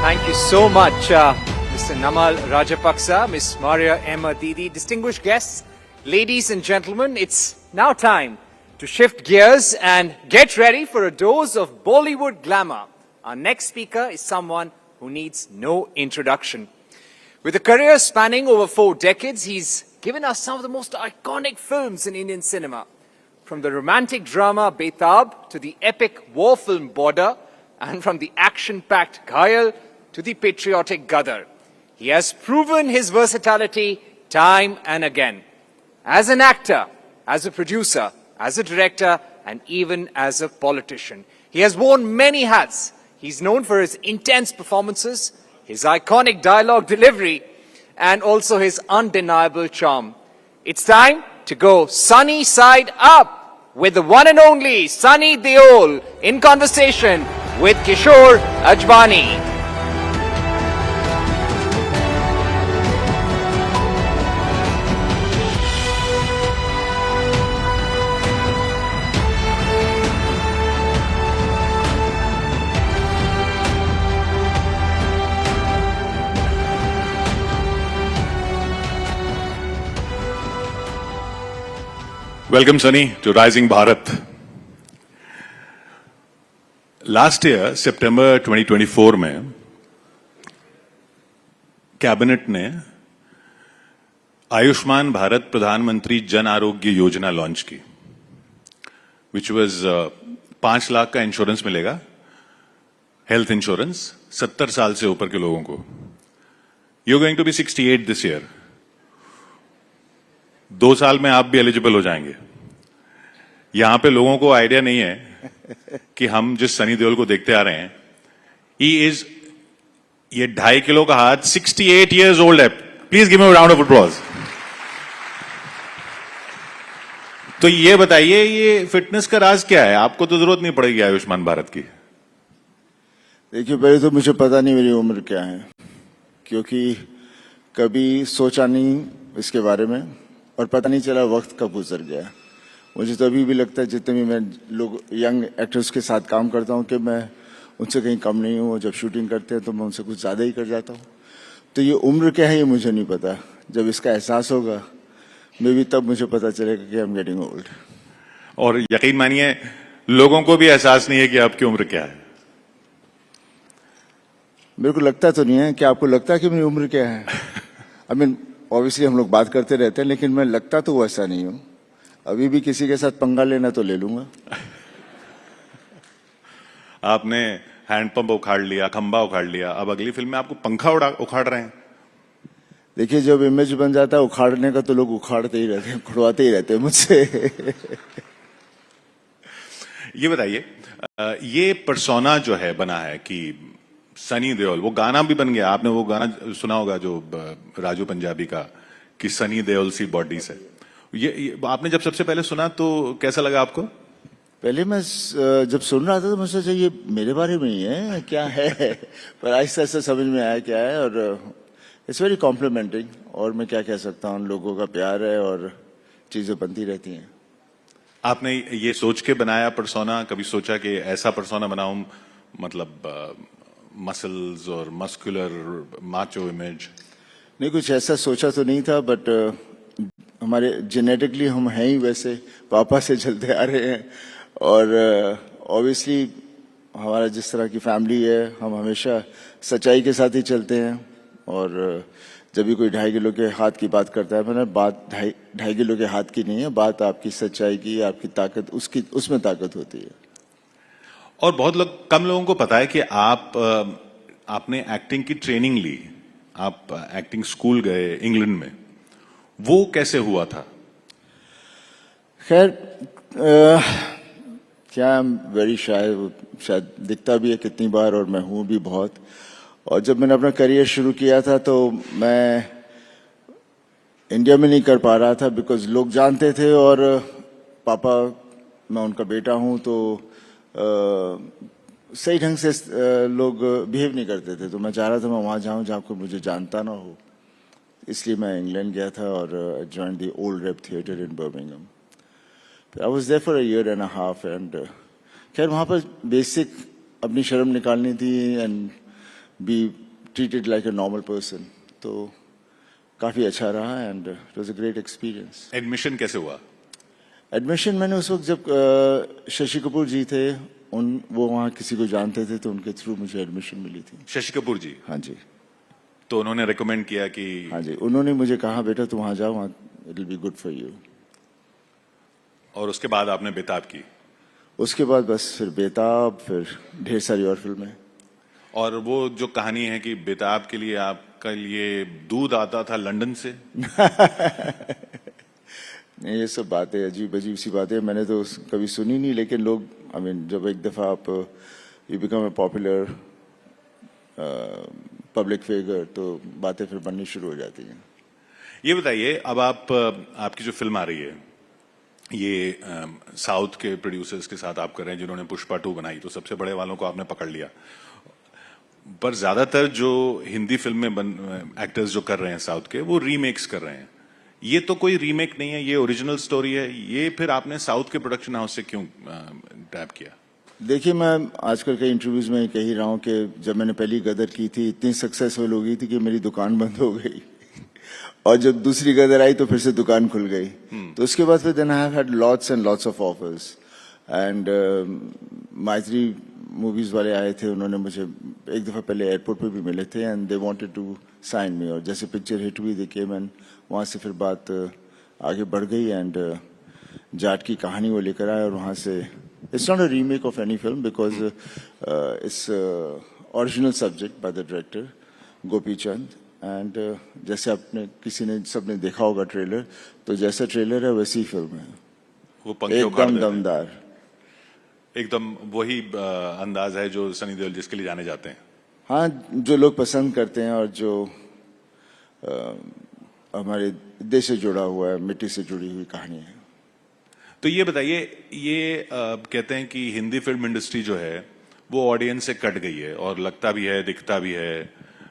Thank you so much, Mr. Namal Rajapaksa, Miss Maria Emma Didi, distinguished guests, ladies and gentlemen. It's now time to shift gears and get ready for a dose of Bollywood glamour. Our next speaker is someone who needs no introduction. With a career spanning over 4 decades, he's given us some of the most iconic films in Indian cinema. From the romantic drama Betab to the epic war film Border, and from the action-packed Ghayal to the patriotic Gadar. He has proven his versatility time and again. As an actor, as a producer, as a director, and even as a politician. He has worn many hats. He's known for his intense performances, his iconic dialogue delivery, and also his undeniable charm. It's time to go sunny side up with the one and only Sunny Deol in conversation with Kishore Ajbani. Welcome, Sunny, to Rising Bharat. Last year, September 2024 में cabinet ने आयुष्मान भारत प्रधानमंत्री Jan Arogya Yojana launch की, which was 5 lakh का insurance मिलेगा, health insurance 70 साल से ऊपर के लोगों को. You are going to be 68 this year. 2 साल में आप भी एलिजिबल हो जाएंगे. यहां पे लोगों को आइडिया नहीं है कि हम जिस सनी देओल को देखते आ रहे हैं, ये 2.5 किलो का हाथ 68 इयर्स ओल्ड है. Please give me a round of applause. तो ये बताइए, ये फिटनेस का राज क्या है? आपको तो जरूरत नहीं पड़ेगी आयुष्मान भारत की. देखिए, पहले तो मुझे पता नहीं मेरी उम्र क्या है, क्योंकि कभी सोचा नहीं इसके बारे में और पता नहीं चला वक्त कब गुजर गया. मुझे तो अभी भी लगता है, जितने भी मैं लोग यंग एक्टर्स के साथ काम करता हूं, कि मैं उनसे कहीं कम नहीं हूं. जब शूटिंग करते हैं तो मैं उनसे कुछ ज्यादा ही कर जाता हूं. तो ये उम्र क्या है ये मुझे नहीं पता. जब इसका एहसास होगा मे भी तब मुझे पता चलेगा कि आई एम गेटिंग ओल्ड. और यकीन मानिए, लोगों को भी एहसास नहीं है कि आपकी उम्र क्या है. मेरे को लगता तो नहीं है. क्या आपको लगता है कि मेरी उम्र क्या है? आई मीन ऑब्वियसली हम लोग बात करते रहते हैं, लेकिन मैं लगता तो वैसा नहीं हूं. अभी भी किसी के साथ पंगा लेना तो ले लूंगा. आपने हैंडपंप उखाड़ लिया, खंबा उखाड़ लिया, अब अगली फिल्म में आपको पंखा उखाड़ रहे हैं. देखिए, जब इमेज बन जाता है उखाड़ने का तो लोग उखाड़ते ही रहते हैं, खुड़वाते ही रहते हैं मुझसे. ये बताइए, ये पर्सोना जो है बना है कि सनी देओल, वो गाना भी बन गया. आपने वो गाना सुना होगा जो राजू पंजाबी का, कि सनी देओल सी बॉडी से. ये आपने जब सबसे पहले सुना तो कैसा लगा आपको? पहले मैं जब सुन रहा था तो मुझे सोचा ये मेरे बारे में ही है क्या है. पर आहिस्ता आहिस्ता समझ में आया क्या है. और इट्स वेरी कॉम्प्लीमेंटिंग. और मैं क्या कह सकता हूँ, लोगों का प्यार है और चीजें बनती रहती हैं. आपने ये सोच के बनाया पर्सोना? कभी सोचा कि ऐसा पर्सोना बनाऊं, मतलब मसल्स और मस्कुलर माचो इमेज? नहीं, कुछ ऐसा सोचा तो नहीं था, बट हमारे जेनेटिकली हम हैं ही वैसे, पापा से चलते आ रहे हैं. और ऑब्वियसली हमारा जिस तरह की फैमिली है, हम हमेशा सच्चाई के साथ ही चलते हैं. और जब भी कोई 2.5 किलो के हाथ की बात करता है, मैंने बात 2.5 किलो के हाथ की नहीं है, बात आपकी सच्चाई की, आपकी ताकत, उसमें ताकत होती है. और बहुत कम लोगों को पता है कि आपने एक्टिंग की ट्रेनिंग ली. आप एक्टिंग स्कूल गए इंग्लैंड में. वो कैसे हुआ था? खैर, क्या वेरी शायद दिखता भी है कितनी बार, और मैं हूं भी बहुत. और जब मैंने अपना करियर शुरू किया था तो मैं इंडिया में नहीं कर पा रहा था, बिकॉज लोग जानते थे, और पापा, मैं उनका बेटा हूं, तो सही ढंग से लोग बिहेव नहीं करते थे. तो मैं चाह रहा था मैं वहां जाऊं जहां कोई मुझे जानता ना हो. इसलिए मैं इंग्लैंड गया था और join the old rep theatre in Birmingham. I was there for a year and a half. And खैर वहाँ पर बेसिक अपनी शर्म निकालनी थी, and be treated like a normal person. तो काफ़ी अच्छा रहा and it was a great experience. Admission कैसे हुआ? एडमिशन मैंने उस वक्त जब शशि कपूर जी थे वो वहाँ किसी को जानते थे तो उनके थ्रू मुझे एडमिशन मिली थी. शशि कपूर जी? हाँ जी. तो उन्होंने रिकमेंड किया कि? हाँ जी, उन्होंने मुझे कहा बेटा तुम वहाँ जाओ, वहाँ it will be good for you. और उसके बाद आपने बेताब की? उसके बाद बस फिर बेताब, फिर ढेर सारी और फिल्में. और वो जो कहानी है कि बेताब के लिए आपका लिए दूध आता था लंदन से? नहीं, ये सब बातें अजीब अजीब सी बातें मैंने तो कभी सुनी नहीं, लेकिन लोग आई मीन जब एक दफा आप you become a popular public figure तो बातें फिर बननी शुरू हो जाती हैं. ये बताइए, अब आपकी जो फिल्म आ रही है ये साउथ के प्रोड्यूसर्स के साथ आप कर रहे हैं जिन्होंने पुष्पा 2 बनाई, तो सबसे बड़े वालों को आपने पकड़ लिया. पर ज्यादातर जो हिंदी फिल्में एक्टर्स जो कर रहे हैं साउथ के वो रीमेक्स कर रहे हैं. ये तो कोई रीमेक नहीं है, ये ओरिजिनल स्टोरी है. ये फिर आपने साउथ के प्रोडक्शन हाउस से क्यों टैप किया? देखिए, मैं आजकल के इंटरव्यूज में कह ही रहा हूँ कि जब मैंने पहली गदर की थी इतनी सक्सेसफुल हो गई थी कि मेरी दुकान बंद हो गई और जब दूसरी गदर आई तो फिर से दुकान खुल गई. तो उसके बाद फिर then I have had lots and lots of offers and Mythri movies वाले आए थे, उन्होंने मुझे एक दफा पहले एयरपोर्ट पे भी मिले थे and they wanted to sign me. और जैसे पिक्चर हिट हुई दे केम एंड वहाँ से फिर बात आगे बढ़ गई एंड जाट की कहानी वो लेकर आए और वहाँ से it's not a remake of any film because its original subject by the director Gopi Chand and जैसे आपने किसी ने सबने देखा होगा ट्रेलर, तो जैसा ट्रेलर है वैसी फिल्म है. वो एकदम दमदार, एकदम वही अंदाज है जो सनी देओल जिसके लिए जाने जाते हैं. हाँ, जो लोग पसंद करते हैं और जो हमारे देश से जुड़ा हुआ है, मिट्टी से जुड़ी हुई कहानी है. तो ये बताइए, ये कहते हैं कि हिंदी फिल्म इंडस्ट्री जो है वो ऑडियंस से कट गई है और लगता भी है, दिखता भी है,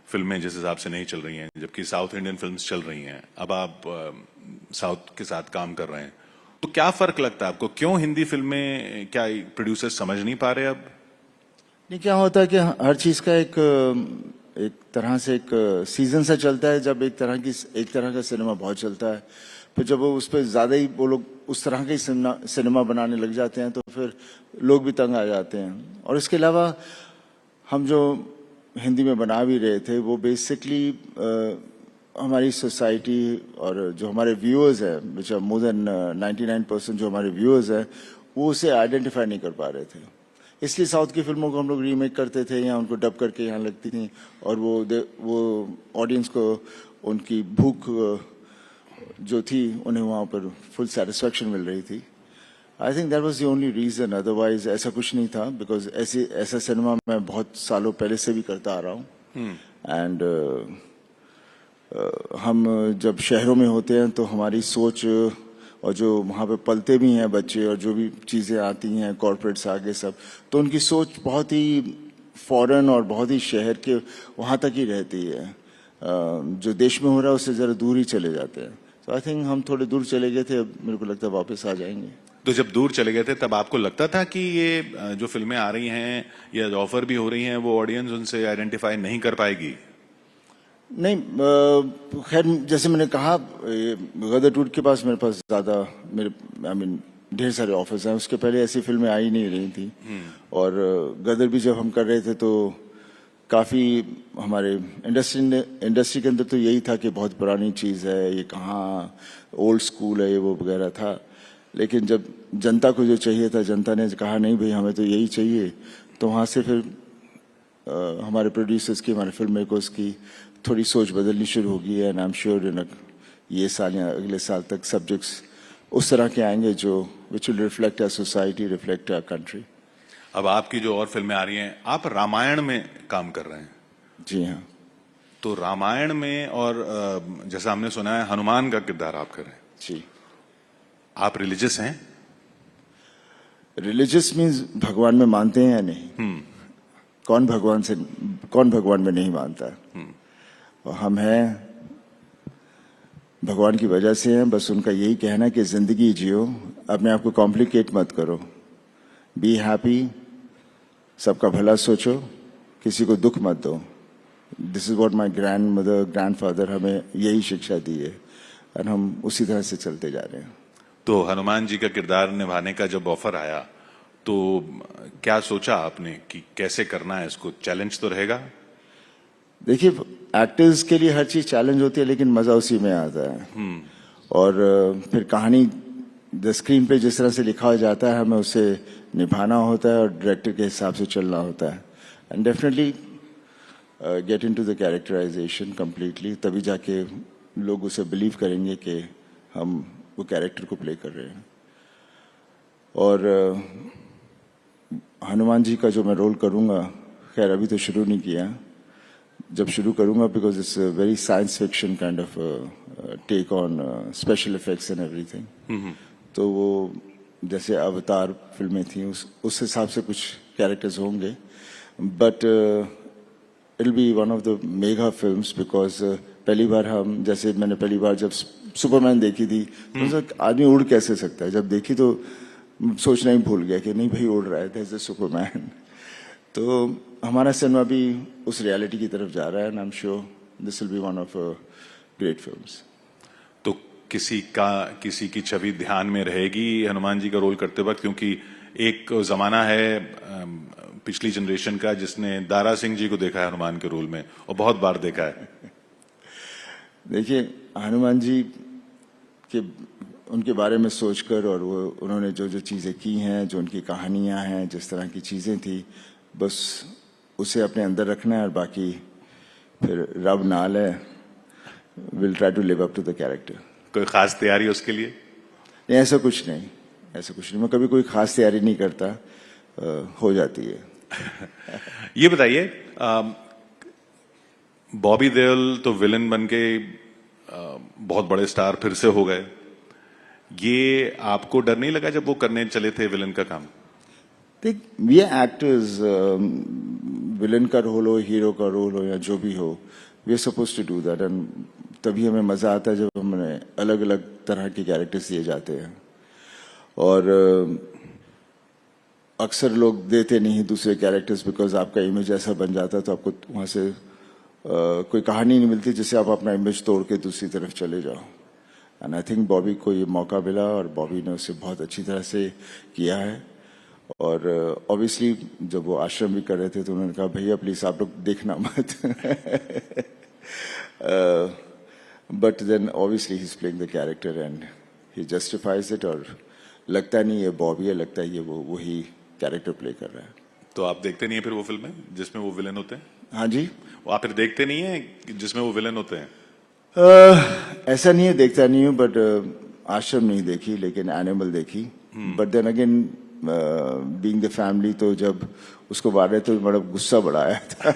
फिल्में जिस हिसाब से नहीं चल रही हैं, जबकि साउथ इंडियन फिल्म्स चल रही हैं. अब आप साउथ के साथ काम कर रहे हैं, तो क्या फर्क लगता है आपको? क्यों हिंदी फिल्में, क्या प्रोड्यूसर समझ नहीं पा रहे अब? नहीं, क्या होता है कि हर चीज का एक तरह से एक सीजन सा चलता है. जब एक तरह का सिनेमा बहुत चलता है, फिर जब वो उस पर ज्यादा ही वो लोग उस तरह का ही सिनेमा बनाने लग जाते हैं तो फिर लोग भी तंग आ जाते हैं. और इसके अलावा हम जो हिंदी में बना भी रहे थे वो बेसिकली हमारी सोसाइटी और जो हमारे व्यूअर्स हैं, विच आर मोर देन 99% जो हमारे व्यूअर्स हैं, वो उसे आइडेंटिफाई नहीं कर पा रहे थे. इसलिए साउथ की फिल्मों को हम लोग रीमेक करते थे या उनको डब करके यहाँ लगती थी और वो ऑडियंस को उनकी भूख जो थी उन्हें वहाँ पर फुल सेटिस्फैक्शन मिल रही थी. I think that was the only reason, otherwise ऐसा कुछ नहीं था. बिकॉज ऐसा सिनेमा मैं बहुत सालों पहले से भी करता आ रहा हूँ. एंड हम जब शहरों में होते हैं तो हमारी सोच और जो वहाँ पे पलते भी हैं बच्चे और जो भी चीज़ें आती हैं कॉर्पोरेट्स आगे सब, तो उनकी सोच बहुत ही फॉरेन और बहुत ही शहर के वहाँ तक ही रहती है. जो देश में हो रहा है उससे ज़रा दूर ही चले जाते हैं. तो आई थिंक हम थोड़े दूर चले गए थे, अब मेरे को लगता है वापस आ जाएंगे. तो जब दूर चले गए थे तब आपको लगता था कि ये जो फिल्में आ रही हैं या ऑफर भी हो रही हैं वो ऑडियंस उनसे आइडेंटिफाई नहीं कर पाएगी? नहीं, खैर जैसे मैंने कहा गदर टूट के पास मेरे पास ज्यादा ढेर सारे ऑफर्स हैं. उसके पहले ऐसी फिल्में आ ही नहीं रही थी. और गदर भी जब हम कर रहे थे तो काफी हमारे इंडस्ट्री के अंदर तो यही था कि बहुत पुरानी चीज है, ये कहाँ ओल्ड स्कूल है, ये वो वगैरह था. लेकिन जब जनता को जो चाहिए था, जनता ने कहा नहीं भाई हमें तो यही चाहिए, तो वहाँ से फिर हमारे प्रोड्यूसर्स की, हमारे फिल्म मेकर्स की थोड़ी सोच बदलनी शुरू होगी. एंड आई एम श्योर ये साल या अगले साल तक सब्जेक्ट्स उस तरह के आएंगे जो which will reflect our society, reflect our country. अब आपकी जो और फिल्में आ रही हैं, आप रामायण में काम कर रहे हैं. जी हाँ. तो रामायण में और जैसा हमने सुना है हनुमान का किरदार आप कर रहे हैं. जी. आप रिलीजियस हैं? रिलीजियस मीन्स भगवान में मानते हैं या नहीं? कौन भगवान में नहीं मानता? और हम हैं, भगवान की वजह से हैं. बस उनका यही कहना है कि जिंदगी जियो, अपने आप को कॉम्प्लिकेट मत करो, बी हैप्पी, सबका भला सोचो, किसी को दुख मत दो. This is what my grandmother grandfather हमें यही शिक्षा दी है और हम उसी तरह से चलते जा रहे हैं। तो हनुमान जी का किरदार निभाने का जब ऑफर आया तो क्या सोचा आपने कि कैसे करना है इसको? चैलेंज तो रहेगा। देखिए, एक्टर्स के लिए हर चीज चैलेंज होती है, लेकिन मजा उसी में आता है। और फिर कहानी द स्क्रीन पे जिस तरह से लिखा जाता है, हमें उसे निभाना होता है और डायरेक्टर के हिसाब से चलना होता है। And definitely get into the characterisation completely, तभी जाके लोग उसे बिलीव करेंगे कि हम वो कैरेक्टर को प्ले कर रहे हैं। और हनुमान जी का जो मैं रोल करूंगा, खैर अभी तो शुरू नहीं किया, जब शुरू करूंगा, because it's very science fiction kind of take on special effects and everything. तो वो जैसे अवतार फिल्में थी उस हिसाब से कुछ कैरेक्टर्स होंगे, but it be one of the mega films, because पहली बार हम, जैसे मैंने पहली बार जब सुपरमैन देखी थी तो आदमी उड़ कैसे सकता है, जब देखी तो सोचना ही भूल गया कि नहीं भाई उड़ रहा है, दैट्स द सुपरमैन। तो हमारा सिनेमा भी उस रियलिटी की तरफ जा रहा है, and I am sure this will be one of great films. तो किसी की छवि ध्यान में रहेगी हनुमान जी का रोल करते वक्त? क्योंकि एक जमाना है पिछली जनरेशन का जिसने दारा सिंह जी को देखा है हनुमान के रोल में, और बहुत बार देखा है। देखिए, हनुमान जी के उनके बारे में सोचकर और वो उन्होंने जो जो चीज़ें की हैं, जो उनकी कहानियां हैं, जिस तरह की चीज़ें थी, बस उसे अपने अंदर रखना है और बाकी फिर रब नाल है, will try to live up to the character. कोई खास तैयारी उसके लिए? नहीं, ऐसा कुछ नहीं, ऐसा कुछ नहीं। मैं कभी कोई खास तैयारी नहीं करता, हो जाती है। ये बताइए, बॉबी देओल तो विलन बन के बहुत बड़े स्टार फिर से हो गए। ये आपको डर नहीं लगा जब वो करने चले थे विलन का काम? देख, ये एक्टर्स, विलन का रोल हो, हीरो का रोल हो, या जो भी हो, we are suppose to do that, and तभी हमें मजा आता है जब हमें अलग अलग तरह के कैरेक्टर्स दिए जाते हैं। और अक्सर लोग देते नहीं दूसरे कैरेक्टर्स, बिकॉज आपका इमेज ऐसा बन जाता है, तो आपको वहां से कोई कहानी नहीं मिलती जिससे आप अपना इमेज तोड़ के दूसरी तरफ चले जाओ। एंड आई थिंक बॉबी को ये मौका मिला और बॉबी ने उसे बहुत अच्छी तरह से किया है। और ऑब्वियसली जब वो आश्रम भी कर रहे थे तो उन्होंने कहा भैया प्लीज आप लोग देखना मत। But then obviously he is playing the character and he justifies it. और लगता नहीं ये बॉबी है, लगता है ये वो वही कैरेक्टर प्ले कर रहा है। तो आप देखते नहीं है फिर वो फिल्में जिसमें वो विलन होते हैं? हाँ जी। वो आप फिर देखते नहीं है जिसमें वो विलन होते हैं? ऐसा नहीं है, देखता नहीं हूँ, बट आश्रम नहीं देखी, लेकिन एनिमल देखी। But then again being the family, तो जब उसको मारे तो बड़ा गुस्सा बड़ा आया था।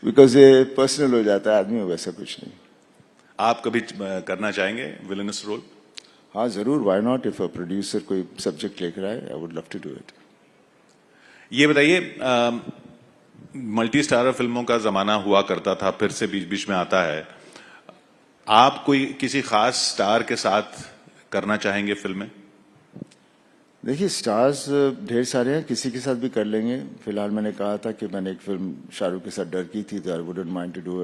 बिकॉज ये पर्सनल हो जाता है आदमी, वैसा कुछ नहीं। आप कभी करना चाहेंगे विलनस रोल? हाँ जरूर, why not. If a producer कोई सब्जेक्ट लेकर आए, I would love to do it. ये बताइए, मल्टी स्टारर फिल्मों का जमाना हुआ करता था, फिर से बीच बीच में आता है। आप कोई किसी खास स्टार के साथ करना चाहेंगे फिल्में? देखिए, स्टार्स ढेर सारे हैं, किसी के साथ भी कर लेंगे। फिलहाल मैंने कहा था कि मैंने एक फिल्म शाहरुख के साथ डर की थी, तो I wouldn't mind to do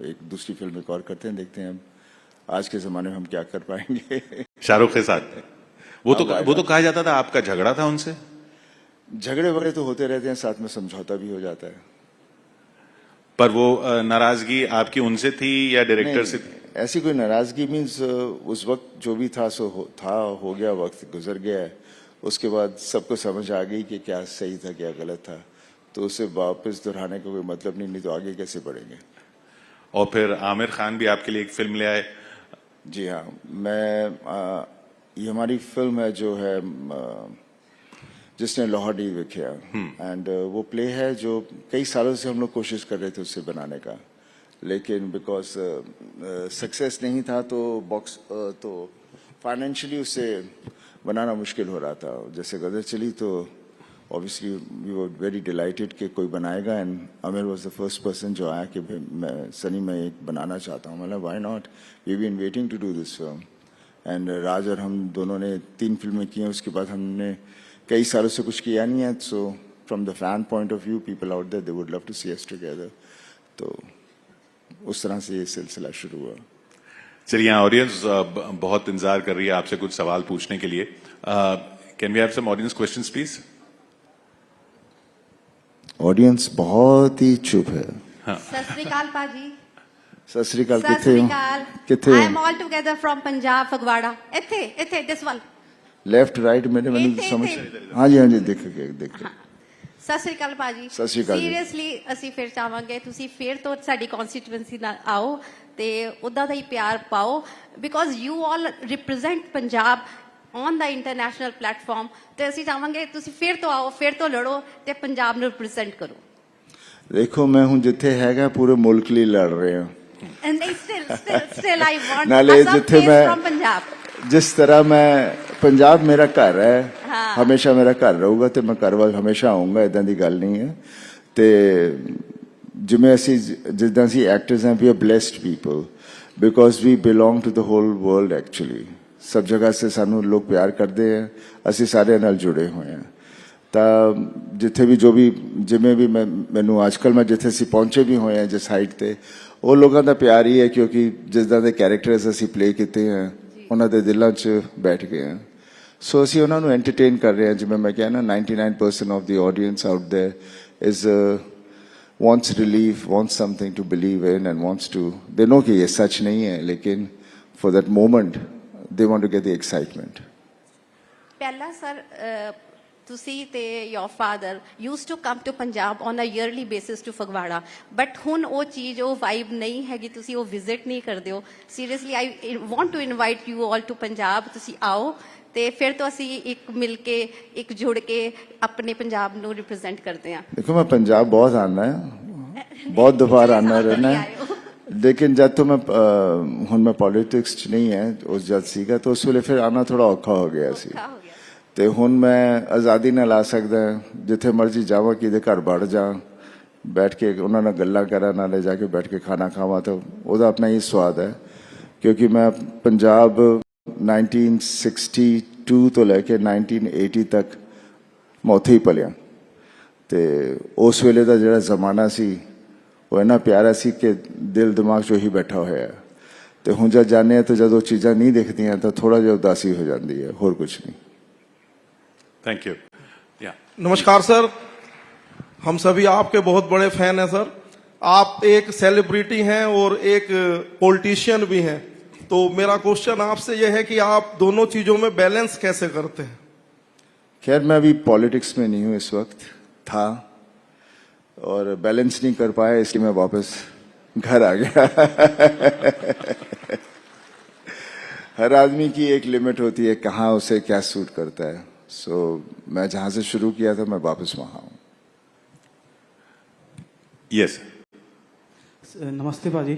एक दूसरी फिल्म एक और करते हैं, देखते हैं अब आज के जमाने में हम क्या कर पाएंगे। शाहरुख के साथ? वो तो कहा जाता था आपका झगड़ा था उनसे। झगड़े वगड़े तो होते रहते हैं, साथ में समझौता भी हो जाता है। पर वो नाराजगी आपकी उनसे थी या डायरेक्टर से? ऐसी कोई नाराजगी मीन्स उस वक्त जो भी था सो हो गया, वक्त गुजर गया है। उसके बाद सबको समझ आ गई कि क्या सही था क्या गलत था, तो उसे वापस दोहराने का कोई मतलब नहीं तो आगे कैसे बढ़ेंगे। और फिर आमिर खान भी आपके लिए एक फिल्म ले आए। जी हाँ, ये हमारी फिल्म है जो है जिसने लाहौर नहीं देखा, एंड वो प्ले है जो कई सालों से हम लोग कोशिश कर रहे थे उससे बनाने का, लेकिन बिकॉज सक्सेस नहीं था तो फाइनेंशियली उसे बनाना मुश्किल हो रहा था। जैसे गदर चली तो obviously we were very delighted कि कोई बनाएगा, and Aamir was the first person जो आया कि मैं सनी मैं एक बनाना चाहता हूँ। मतलब why not, we been waiting to do this film. And Raj और हम दोनों ने 3 फिल्में की हैं, उसके बाद हमने कई सालों से कुछ किया नहीं है, सो from the fan point of view, people out there, they would love to see us together. तो उस तरह से ये सिलसिला शुरू हुआ. चलिए, ऑडियंस बहुत इंतजार कर रही है आपसे कुछ सवाल पूछने के लिए. Can we have some audience questions please? Audience बहुत ही चुप है. ਸਤਿ ਸ੍ਰੀ ਅਕਾਲ ਭਾਜੀ. सत श्री अकाल. ਸਤਿ किथे ਸ੍ਰੀ हो? ਅਕਾਲ. किथे I हो? am all together from Punjab Phagwara. ਇੱਥੇ ਦਿਸ ਵਨ. लेफ्ट राइट मैंने ਇੱਥੇ, समझ. ਇੱਥੇ. हाँ जी देख के. ਸਤਿ ਸ੍ਰੀ ਅਕਾਲ ਭਾਜੀ. ਸਤਿ ਸ੍ਰੀ ਅਕਾਲ ਜੀ. ਸੀਰੀਅਸਲੀ ਅਸੀਂ ਫਿਰ ਚਾਹਾਂਗੇ ਤੁਸੀਂ ਫਿਰ ਤੋਂ ਸਾਡੀ ਕਨਸਟੀਟੂਐਂਸੀ ਨਾਲ ਆਓ ਤੇ ਉਦਾਂ ਦਾ ਹੀ ਪਿਆਰ ਪਾਓ because you all represent Punjab on the international platform ਤੇ ਅਸੀਂ ਚਾਹਾਂਗੇ ਤੁਸੀਂ ਫਿਰ ਤੋਂ ਆਓ, ਫਿਰ ਤੋਂ ਲੜੋ ਤੇ ਪੰਜਾਬ ਨੂੰ ਰਿਪਰੈਜ਼ੈਂਟ ਕਰੋ. देखो मैं हूं जिथे हैगा पूरे मुल्क लिए लड़ रहे हैं. And they still I want नाले some जिथे face मैं from Punjab. जिस तरह मैं पंजाब मेरा घर है. हाँ. हमेशा मेरा घर रहूगा ਤੇ ਮੈਂ ਘਰ ਵੱਲ ਹਮੇਸ਼ਾ ਆਉਂਗਾ. ਇਦਾਂ ਦੀ ਗੱਲ ਨਹੀਂ ਹੈ. ਤੇ ਜਿਵੇਂ ਅਸੀਂ ਜਿੱਦਾਂ ਅਸੀਂ ਐਕਟਰਸ ਹਾਂ, we are blessed people because we belong to the whole world actually. ਸਭ ਜਗ੍ਹਾ ਸੇ ਸਾਨੂੰ ਲੋਕ ਪਿਆਰ ਕਰਦੇ ਆ. ਅਸੀਂ ਸਾਰਿਆਂ ਨਾਲ ਜੁੜੇ ਹੋਏ ਹਾਂ. ਤਾਂ ਜਿੱਥੇ ਵੀ ਜੋ ਵੀ ਜਿਵੇਂ ਵੀ ਮੈਨੂੰ ਅੱਜ ਕੱਲ੍ਹ ਮੈਂ ਜਿੱਥੇ ਅਸੀਂ ਪਹੁੰਚੇ ਵੀ ਹੋਏ ਹਾਂ ਜਿਸ ਹਾਈਟ ਤੇ, ਉਹ ਲੋਕਾਂ ਦਾ ਪਿਆਰ ਹੀ ਹੈ ਕਿਉਂਕਿ ਜਿੱਦਾਂ ਦੇ ਕੈਰੈਕਟਰਸ ਅਸੀਂ ਪਲੇ ਕੀਤੇ ਆ ਉਹਨਾਂ ਦੇ ਦਿਲਾਂ 'ਚ ਬੈਠ ਗਏ ਆ. ਸੋ ਅਸੀਂ ਉਹਨਾਂ ਨੂੰ ਐਂਟਰਟੇਨ ਕਰ ਰਹੇ ਹਾਂ. ਜਿਵੇਂ ਮੈਂ ਕਿਹਾ ਨਾ 99% of the audience out there is wants relief, wants something to believe in and wants to, they know कि ये सच नहीं है लेकिन for that moment they want to get the excitement. ਪਹਿਲਾਂ ਸਰ ਤੁਸੀਂ ਤੇ your father used to come to Punjab on a yearly basis to Phagwara but ਹੁਣ ਉਹ ਚੀਜ਼ ਉਹ ਵਾਈਬ ਨਹੀਂ ਹੈਗੀ. ਤੁਸੀਂ ਉਹ ਵਿਜ਼ਿਟ ਨਹੀਂ ਕਰਦੇ ਹੋ. Seriously I want to invite you all to Punjab. ਤੁਸੀਂ ਆਓ ਤੇ ਫਿਰ ਤੋਂ ਅਸੀਂ ਇੱਕ ਮਿਲ ਕੇ ਇੱਕ ਜੁੜ ਕੇ ਆਪਣੇ ਪੰਜਾਬ ਨੂੰ ਰਿਪਰੈਜ਼ੈਂਟ ਕਰਦੇ ਹਾਂ. देखो मैं पंजाब बहुत आना है, बहुत दफा आना रहना है लेकिन जब तो मैं ਹੁਣ मैं पॉलिटिक्स ਚ नहीं है उस जद सीगा तो उस ਵੇਲੇ ਫਿਰ ਆना ਥੋੜਾ ਔਖਾ ਹੋ ਗਿਆ ਸੀ. ਔਖਾ ਹੋ ਗਿਆ. ਤੇ ਹੁਣ ਮੈਂ ਆਜ਼ਾਦੀ ਨਾਲ ਆ ਸਕਦਾ. ਜਿੱਥੇ ਮਰਜ਼ੀ ਜਾਵਾਂ, ਕਿਹਦੇ ਘਰ ਵੜ ਜਾ, ਬੈਠ ਕੇ ਉਹਨਾਂ ਨਾਲ ਗੱਲਾਂ ਕਰਾਂ, ਨਾਲੇ ਜਾ ਕੇ ਬੈਠ ਕੇ ਖਾਣਾ ਖਾਵਾਂ, ਤਾਂ ਉਹਦਾ ਆਪਣਾ ਹੀ ਸਵਾਦ ਹੈ. ਕਿਉਂਕਿ ਮੈਂ ਪੰਜਾਬ 1962 ਤੋਂ ਲੈ ਕੇ 1980 ਤੱਕ ਮੈਂ ਉੱਥੇ ਹੀ ਪਲਿਆ ਤੇ ਉਸ ਵੇਲੇ ਦਾ ਜਿਹੜਾ ਜ਼ਮਾਨਾ ਸੀ ਉਹ ਇੰਨਾ ਪਿਆਰਾ ਸੀ ਕਿ ਦਿਲ ਦਿਮਾਗ 'ਚ ਉਹੀ ਬੈਠਾ ਹੋਇਆ ਹੈ. ਤੇ ਹੁਣ ਜਦ ਜਾਂਦੇ ਹਾਂ ਤਾਂ ਜਦੋਂ ਚੀਜ਼ਾਂ ਨਹੀਂ ਦਿਖਦੀਆਂ ਤਾਂ ਥੋੜਾ ਜਿਹਾ ਉਦਾਸੀ ਹੋ ਜਾਂਦੀ ਹੈ, ਹੋਰ ਕੁਝ नहीं. Thank you. या नमस्कार सर, हम सभी आपके बहुत बड़े फैन हैं सर. आप एक सेलिब्रिटी हैं और एक पॉलिटिशियन भी हैं, तो मेरा क्वेश्चन आपसे यह है कि आप दोनों चीजों में बैलेंस कैसे करते हैं? खैर मैं अभी पॉलिटिक्स में नहीं हूँ, इस वक्त था और बैलेंस नहीं कर पाया इसलिए मैं वापस घर आ गया. हर आदमी की एक लिमिट होती है कहाँ उसे क्या सूट करता है. सो मैं जहां से शुरू किया था मैं वापस वहां हूँ. यस. नमस्ते भाजी.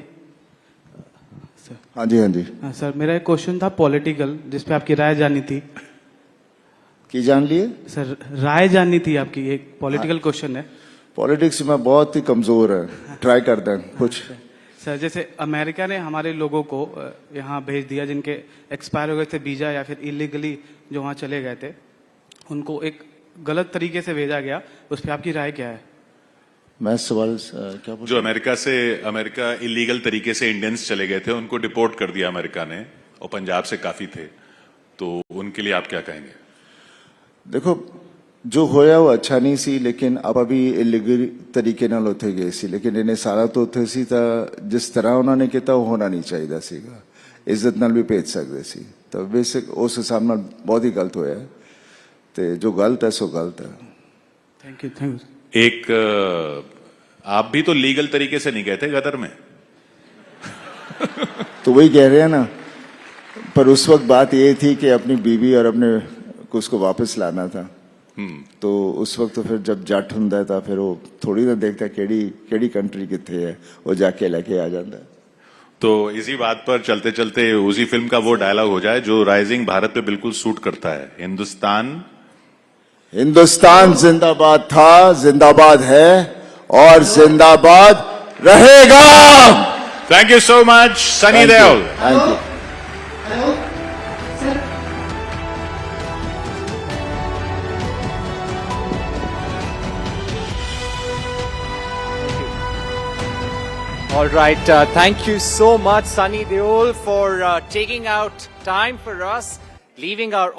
हाँ जी सर मेरा एक क्वेश्चन था पॉलिटिकल जिस पे आपकी राय जाननी थी. की जान लिए? सर राय जाननी थी आपकी, एक पॉलिटिकल क्वेश्चन है. पॉलिटिक्स में बहुत ही कमजोर है, ट्राई करते हैं कुछ. सर जैसे अमेरिका ने हमारे लोगों को यहाँ भेज दिया जिनके एक्सपायर हो गए थे वीजा या फिर इलीगली जो वहाँ चले गए थे, उनको एक गलत तरीके से भेजा गया, उस पर आपकी राय क्या है? मैं सवाल क्या पूछा? जो अमेरिका इलीगल तरीके से इंडियंस चले गए थे उनको डिपोर्ट कर दिया अमेरिका ने और पंजाब से काफी थे, तो उनके लिए आप क्या कहेंगे? देखो जो होया वो अच्छा नहीं सी लेकिन ਆਪਾਂ ਵੀ ਇਲੀਗਲ ਤਰੀਕੇ ਨਾਲ ਉੱਥੇ ਗਏ ਸੀ ਲੇਕਿਨ ਇਹਨੇ ਸਾਰਾ ਤੋਂ ਉੱਥੇ ਸੀ ਤਾਂ ਜਿਸ ਤਰ੍ਹਾਂ ਉਹਨਾਂ ਨੇ ਕੀਤਾ ਉਹ ਹੋਣਾ ਨਹੀਂ ਚਾਹੀਦਾ ਸੀਗਾ. ਇੱਜ਼ਤ ਨਾਲ ਵੀ ਭੇਜ ਸਕਦੇ ਸੀ ਤਾਂ ਬੇਸਿਕ ਉਸ ਹਿਸਾਬ ਨਾਲ ਬਹੁਤ ਹੀ ਗਲਤ ਹੋਇਆ ਤੇ ਜੋ ਗਲਤ ਹੈ ਸੋ ਗਲਤ ਹੈ. Thank you. एक आप भी तो लीगल तरीके से नहीं गए थे गदर में. तो वही कह रहे हैं ना, पर उस वक्त बात ये थी कि अपनी बीवी और अपने को उसको वापस लाना था. तो उस वक्त तो फिर जब जट हुंदा है तो फिर वो थोड़ी ना देखता केड़ी कंट्री किथे है, वो जाके लेके आ जाता है. तो इसी बात पर चलते चलते उसी फिल्म का वो डायलॉग हो जाए जो राइजिंग भारत पे बिल्कुल सूट करता है. हिंदुस्तान जिंदाबाद था, जिंदाबाद है और जिंदाबाद रहेगा. Thank you so much Sunny Deol. Thank you. All right. Thank you so much, Sunny Deol, for taking out time for us, leaving our